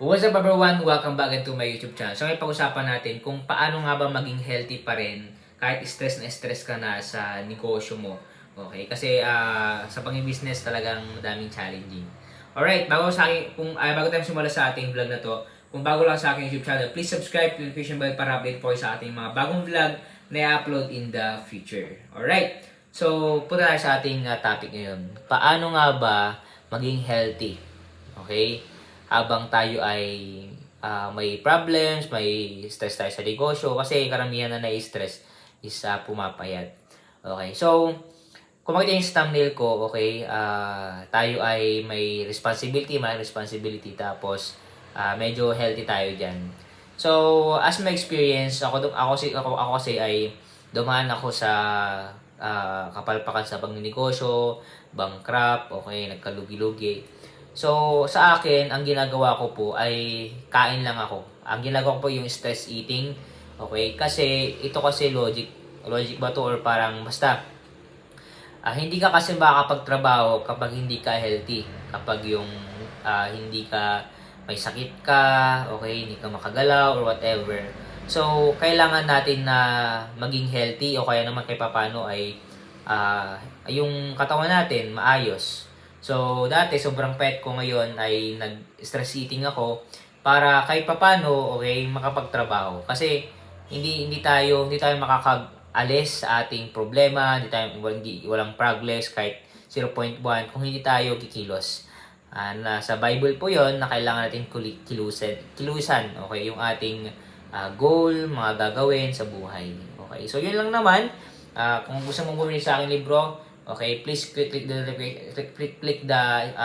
What's up everyone? Welcome back into my YouTube channel. So ngayon pag-usapan natin kung paano nga ba maging healthy pa rin kahit stress na stress ka na sa negosyo mo. Okay? Kasi sa pang-business talagang daming challenging. Alright, bago tayo simula sa ating vlog na to, kung bago lang sa aking YouTube channel, please subscribe to the notification bell para update po sa ating mga bagong vlog na i-upload in the future. Alright, so punta tayo sa ating topic ngayon. Paano nga ba maging healthy? Okay? Habang tayo ay may problems, may stress tayo sa negosyo, kasi karamihan na na-stress is pumapayat. Okay, so kung makita yung thumbnail ko, okay, tayo ay may responsibility, tapos medyo healthy tayo dyan. So, as my experience, ako kasi ay dumaan ako sa kapalpakan sa pagninegosyo, bankrupt, okay, nagkalugi-lugi. So, sa akin, ang ginagawa ko po ay kain lang ako. Ang ginagawa ko po yung stress eating, okay, kasi ito kasi logic ba to, or parang basta hindi ka kasi makakapagtrabaho kapag hindi ka healthy. Kapag yung hindi ka, may sakit ka, okay, hindi ka makagalaw or whatever. So, kailangan natin na maging healthy, o kaya naman kahit papano ay yung katawan natin maayos. So, dati sobrang pet ko, ngayon ay nag-stress eating ako para kahit papano, okay, makapagtrabaho. Kasi hindi tayo makakaalis sa ating problema, walang progress kahit 0.1 kung hindi tayo kikilos. Sa Bible po 'yon na kailangan natin kilusan, okay, yung ating goal, mga gagawin sa buhay. Okay, so yun lang naman. Kung gusto mong bumili sa aking libro, okay, please click the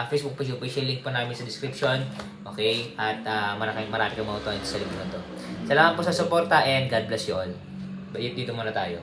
Facebook page, official link pa namin sa description. Okay, at marami kang matutunan sa libro na to. Salamat po sa suporta and God bless you all. Dito muna tayo.